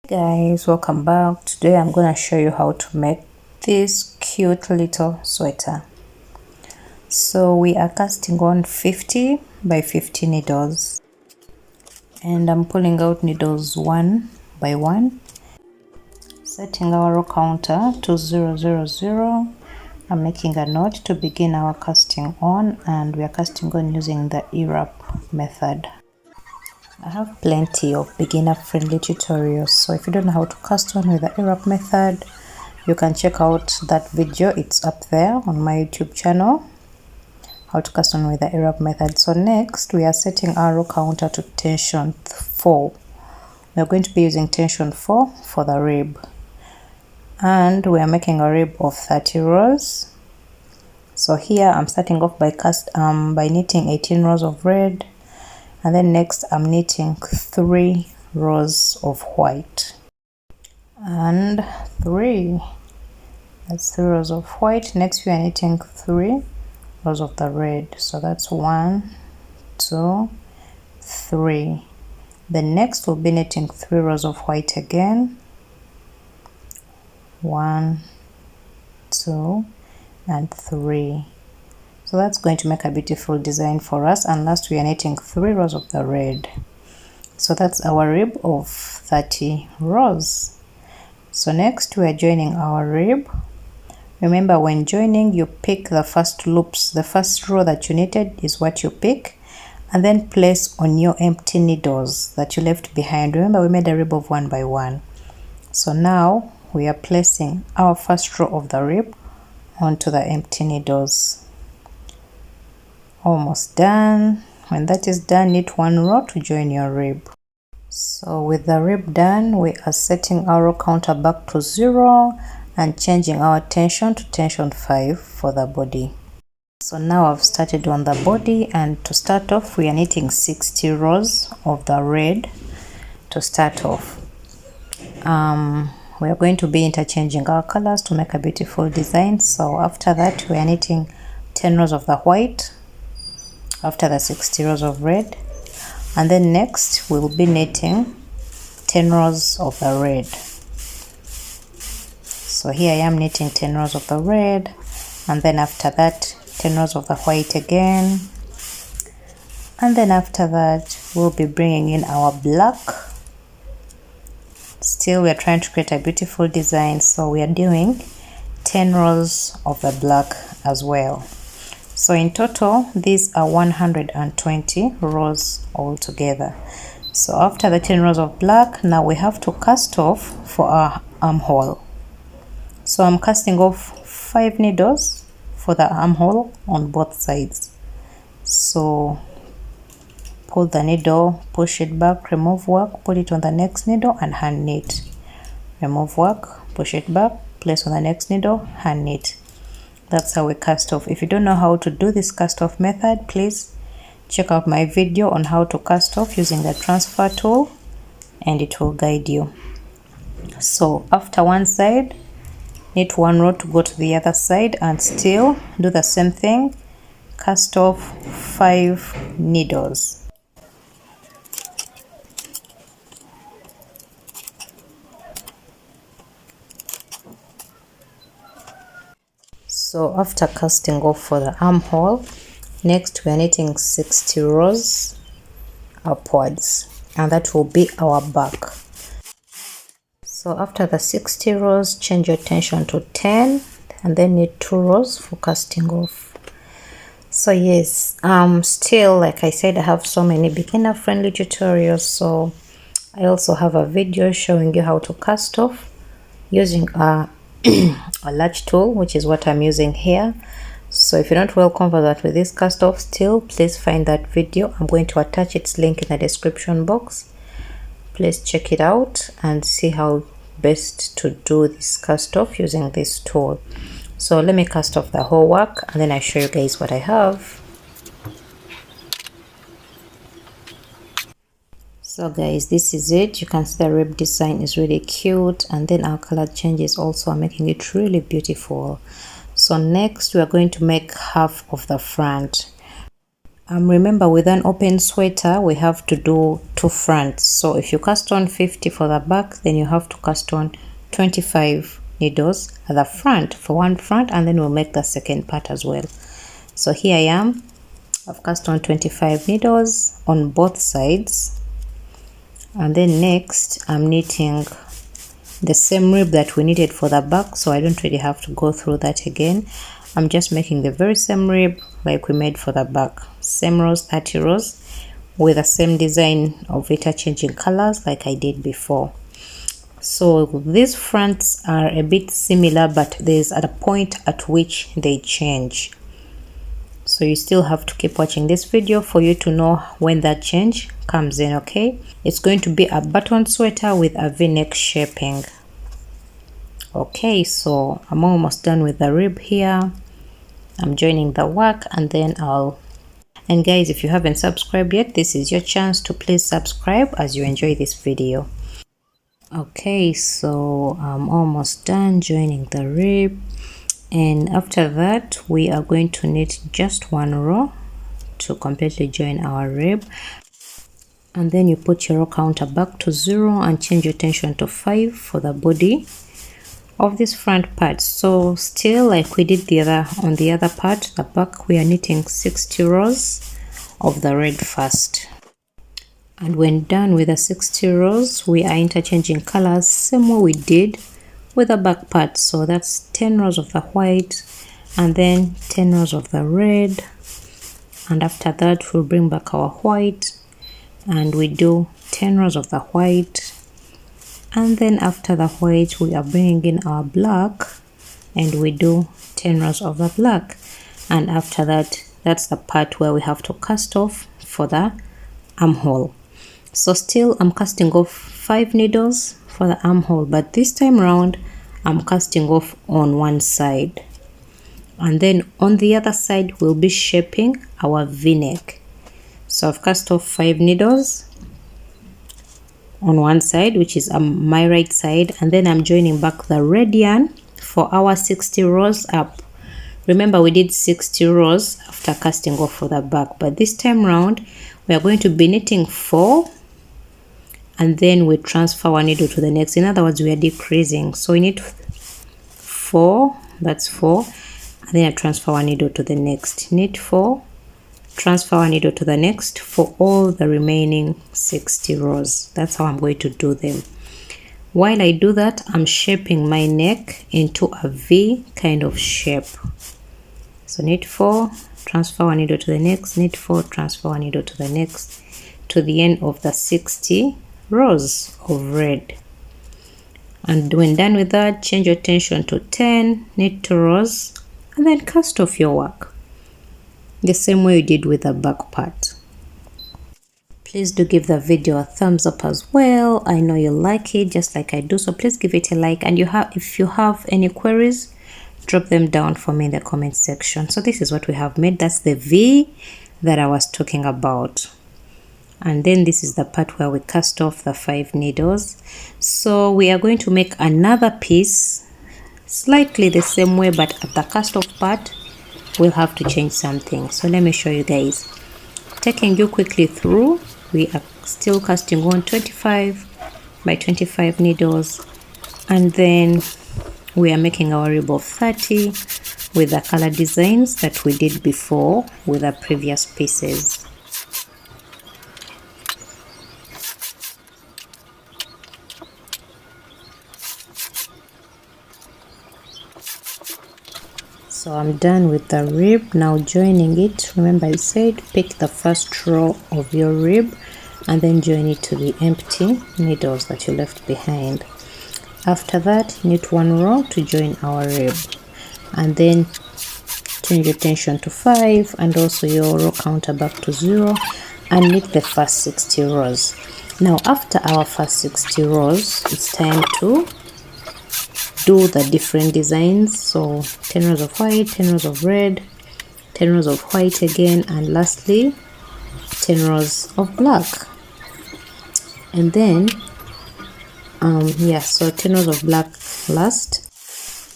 Guys, welcome back. Today I'm gonna show you how to make this cute little sweater. So we are casting on 50 by 50 needles, and I'm pulling out needles one by one, setting our row counter to 000. I'm making a note to begin our casting on, and we are casting on using the E-wrap method. I have plenty of beginner-friendly tutorials, so if you don't know how to cast on with the E-wrap method, you can check out that video. It's up there on my YouTube channel, how to cast on with the E-wrap method. So next, we are setting our row counter to tension 4. We are going to be using tension 4 for the rib, and we are making a rib of 30 rows. So here I'm starting off by knitting 18 rows of red. And then next I'm knitting 3 rows of white and 3. That's 3 rows of white. Next we are knitting 3 rows of the red. So that's 1, 2, 3. Then next we'll be knitting 3 rows of white again. 1, 2, and 3. So that's going to make a beautiful design for us. And last we are knitting 3 rows of the red. So that's our rib of 30 rows. So next we are joining our rib. Remember, when joining, you pick the first loops. The first row that you knitted is what you pick, and then place on your empty needles that you left behind. Remember, we made a rib of 1 by 1. So now we are placing our first row of the rib onto the empty needles. Almost done. When that is done, knit 1 row to join your rib. So with the rib done, we are setting our row counter back to 0 and changing our tension to tension 5 for the body. So now I've started on the body, and to start off we are knitting 60 rows of the red to start off. We are going to be interchanging our colors to make a beautiful design. So after that we are knitting 10 rows of the white after the 60 rows of red, and then next we'll be knitting 10 rows of the red. So here I am knitting 10 rows of the red, and then after that 10 rows of the white again, and then after that we'll be bringing in our black. Still we are trying to create a beautiful design, so we are doing 10 rows of the black as well. So in total, these are 120 rows altogether. So after the 10 rows of black, now we have to cast off for our armhole. So I'm casting off 5 needles for the armhole on both sides. So pull the needle, push it back, remove work, put it on the next needle and hand knit. Remove work, push it back, place on the next needle, hand knit. That's how we cast off. If you don't know how to do this cast off method, please check out my video on how to cast off using the transfer tool, and it will guide you. So after one side, knit 1 row to go to the other side, and still do the same thing, cast off 5 needles. So after casting off for the armhole, next we are knitting 60 rows upwards, and that will be our back. So after the 60 rows, change your tension to 10 and then knit 2 rows for casting off. So yes, still, like I said, I have so many beginner friendly tutorials, so I also have a video showing you how to cast off using a latch tool, which is what I'm using here. So if you're not well comfortable with this cast off still, please find that video. I'm going to attach its link in the description box. Please check it out and see how best to do this cast off using this tool. So let me cast off the whole work and then I show you guys what I have. So guys, this is it. You can see the rib design is really cute, and then our color changes also are making it really beautiful. So next we are going to make half of the front. Remember, with an open sweater we have to do 2 fronts. So if you cast on 50 for the back, then you have to cast on 25 needles at the front for 1 front, and then we'll make the second part as well. So here I am, I've cast on 25 needles on both sides, and then next I'm knitting the same rib that we knitted for the back, so I don't really have to go through that again. I'm just making the very same rib like we made for the back, same rows, 30 rows, with the same design of interchanging colors like I did before. So these fronts are a bit similar, but there's at a point at which they change, so you still have to keep watching this video for you to know when that change comes in. Okay, it's going to be a button sweater with a v-neck shaping. Okay, so I'm almost done with the rib here. I'm joining the work, and then and guys, if you haven't subscribed yet, this is your chance to please subscribe as you enjoy this video. Okay, so I'm almost done joining the rib, and after that we are going to knit just 1 row to completely join our rib, and then you put your row counter back to 0 and change your tension to 5 for the body of this front part. So still like we did on the other part, the back, we are knitting 60 rows of the red first, and when done with the 60 rows we are interchanging colors same way we did with the back part. So that's 10 rows of the white and then 10 rows of the red, and after that we'll bring back our white and we do 10 rows of the white, and then after the white we are bringing in our black and we do 10 rows of the black, and after that, that's the part where we have to cast off for the armhole. So still I'm casting off 5 needles for the armhole, but this time around I'm casting off on one side, and then on the other side we'll be shaping our v-neck. So I've cast off 5 needles on one side, which is my right side, and then I'm joining back the red yarn for our 60 rows up. Remember, we did 60 rows after casting off for the back, but this time round we are going to be knitting 4, and then we transfer one needle to the next. In other words, we are decreasing, so we knit 4, that's 4, and then I transfer one needle to the next, knit 4, transfer one needle to the next for all the remaining 60 rows. That's how I'm going to do them. While I do that, I'm shaping my neck into a V kind of shape. So knit 4, transfer one needle to the next, knit 4, transfer one needle to the next, to the end of the 60 rows of red. And when done with that, change your tension to 10, knit 2 rows, and then cast off your work the same way you did with the back part. Please do give the video a thumbs up as well. I know you like it just like I do, so please give it a like, and if you have any queries, drop them down for me in the comment section. So this is what we have made. That's the V that I was talking about, and then this is the part where we cast off the 5 needles. So we are going to make another piece slightly the same way, but at the cast off part we'll have to change something. So let me show you guys. Taking you quickly through, we are still casting on 25 by 25 needles, and then we are making our rib of 30 with the color designs that we did before with the previous pieces. So I'm done with the rib, now joining it. Remember I said pick the first row of your rib and then join it to the empty needles that you left behind. After that, knit 1 row to join our rib, and then change your tension to 5 and also your row counter back to 0 and knit the first 60 rows. Now after our first 60 rows, it's time to do the different designs. So 10 rows of white, 10 rows of red, 10 rows of white again, and lastly 10 rows of black. And then so 10 rows of black last,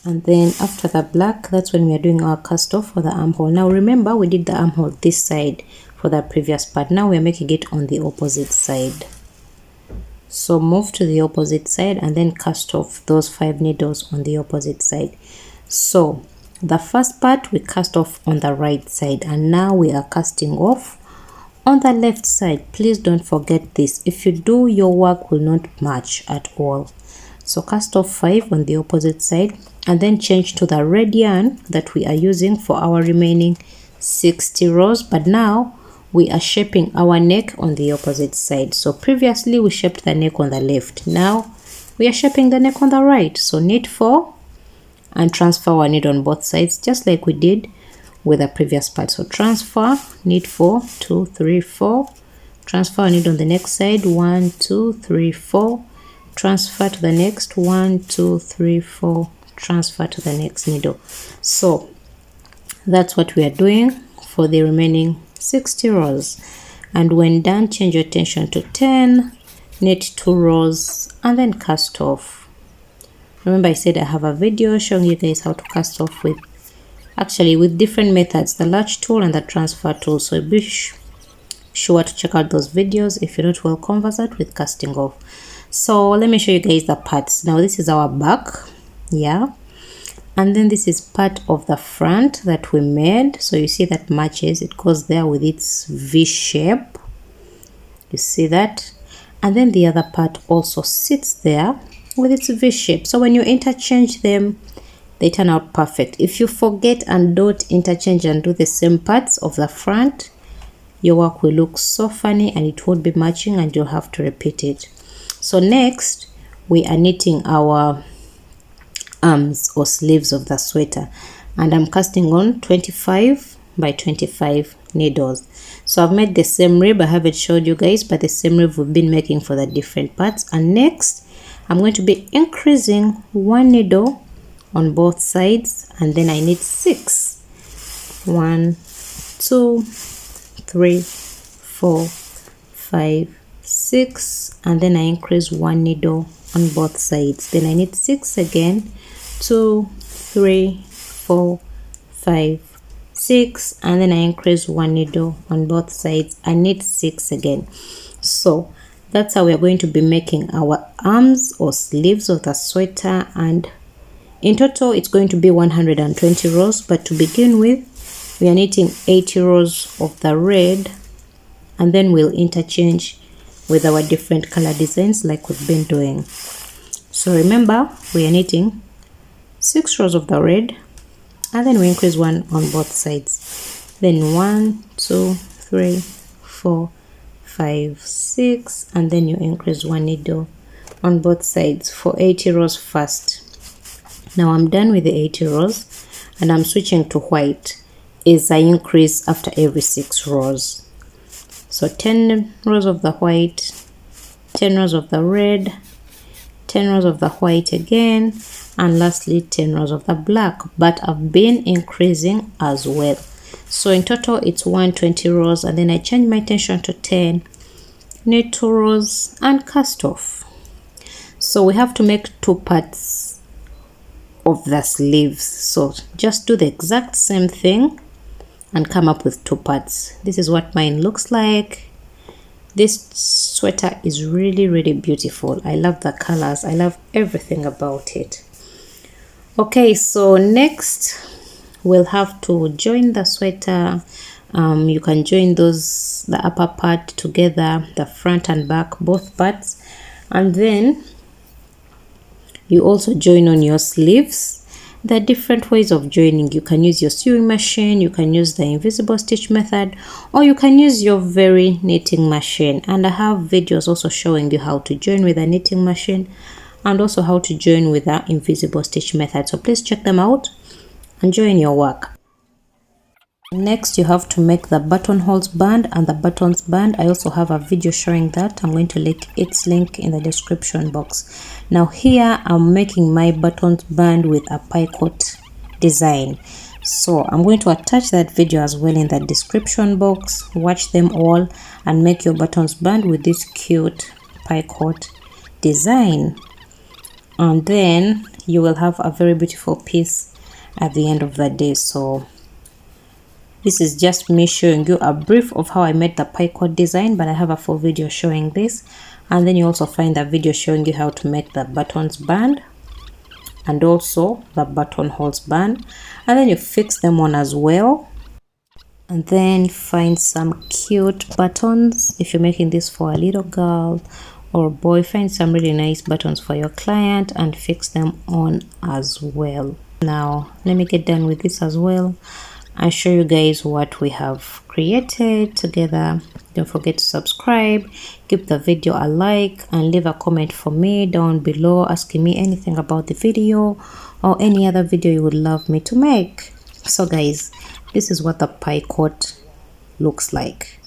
and then after the black, that's when we are doing our cast off for the armhole. Now remember, we did the armhole this side for that previous part. Now we're making it on the opposite side. So move to the opposite side and then cast off those 5 needles on the opposite side. So the first part we cast off on the right side, and now we are casting off on the left side. Please don't forget this. If you do, your work will not match at all. So cast off 5 on the opposite side and then change to the red yarn that we are using for our remaining 60 rows. But now we are shaping our neck on the opposite side. So previously we shaped the neck on the left. Now we are shaping the neck on the right. So knit 4 and transfer our needle on both sides, just like we did with the previous part. So transfer, knit 4, 2, 3, 4, transfer our needle on the next side, 1, 2, 3, 4, transfer to the next, 1, 2, 3, 4, transfer to the next needle. So that's what we are doing for the remaining 60 rows. And when done, change your tension to 10, knit 2 rows and then cast off. Remember I said I have a video showing you guys how to cast off with different methods, the latch tool and the transfer tool. So be sure to check out those videos if you're not well conversant with casting off. So let me show you guys the parts. Now this is our back, yeah, and then this is part of the front that we made. So you see that matches, it goes there with its V shape, you see that, and then the other part also sits there with its V shape. So when you interchange them, they turn out perfect. If you forget and don't interchange and do the same parts of the front, your work will look so funny and it won't be matching and you'll have to repeat it. So next we are knitting our arms or sleeves of the sweater, and I'm casting on 25 by 25 needles. So I've made the same rib, I haven't showed you guys, but the same rib we've been making for the different parts. And next I'm going to be increasing 1 needle on both sides, and then I knit 6. 1, 2, 3, 4, 5, 6, and then I increase 1 needle on both sides. Then I knit 6 again, 2, 3, 4, 5, 6, and then I increase 1 needle on both sides. I knit 6 again. So that's how we are going to be making our arms or sleeves of the sweater, and in total it's going to be 120 rows. But to begin with, we are knitting 80 rows of the red, and then we'll interchange with our different color designs like we've been doing. So remember, we are knitting 6 rows of the red, and then we increase 1 on both sides. Then 1, 2, 3, 4, 5, 6, and then you increase 1 needle on both sides for 80 rows first. Now I'm done with the 80 rows and I'm switching to white as I increase after every 6 rows. So 10 rows of the white, 10 rows of the red, 10 rows of the white again, and lastly 10 rows of the black. But I've been increasing as well. So in total it's 120 rows, and then I change my tension to 10, knit 2 rows and cast off. So we have to make 2 parts of the sleeves. So just do the exact same thing and come up with 2 parts. This is what mine looks like. This sweater is really beautiful. I love the colors. I love everything about it. Okay, so next we'll have to join the sweater. You can join the upper part together, the front and back, both parts, and then you also join on your sleeves. There are different ways of joining. You can use your sewing machine, you can use the invisible stitch method, or you can use your very knitting machine. And I have videos also showing you how to join with a knitting machine and also how to join with the invisible stitch method. So please check them out and join your work. Next, you have to make the buttonholes band and the buttons band. I also have a video showing that. I'm going to link its link in the description box. Now here I'm making my buttons band with a picot design. So I'm going to attach that video as well in the description box. Watch them all and make your buttons band with this cute picot design. And then you will have a very beautiful piece at the end of the day. So This is just me showing you a brief of how I made the picot design, but I have a full video showing this. And then you also find a video showing you how to make the buttons band and also the buttonholes band, and then you fix them on as well. And then find some cute buttons. If you're making this for a little girl or boy, find some really nice buttons for your client and fix them on as well. Now let me get done with this as well and show you guys what we have created together. Don't forget to subscribe, give the video a like, and leave a comment for me down below asking me anything about the video or any other video you would love me to make. So guys, this is what the picot looks like.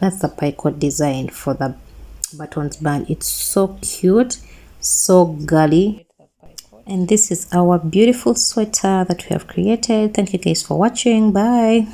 That's the picot design for the buttons band. It's so cute, so girly. And this is our beautiful sweater that we have created. Thank you guys for watching. Bye.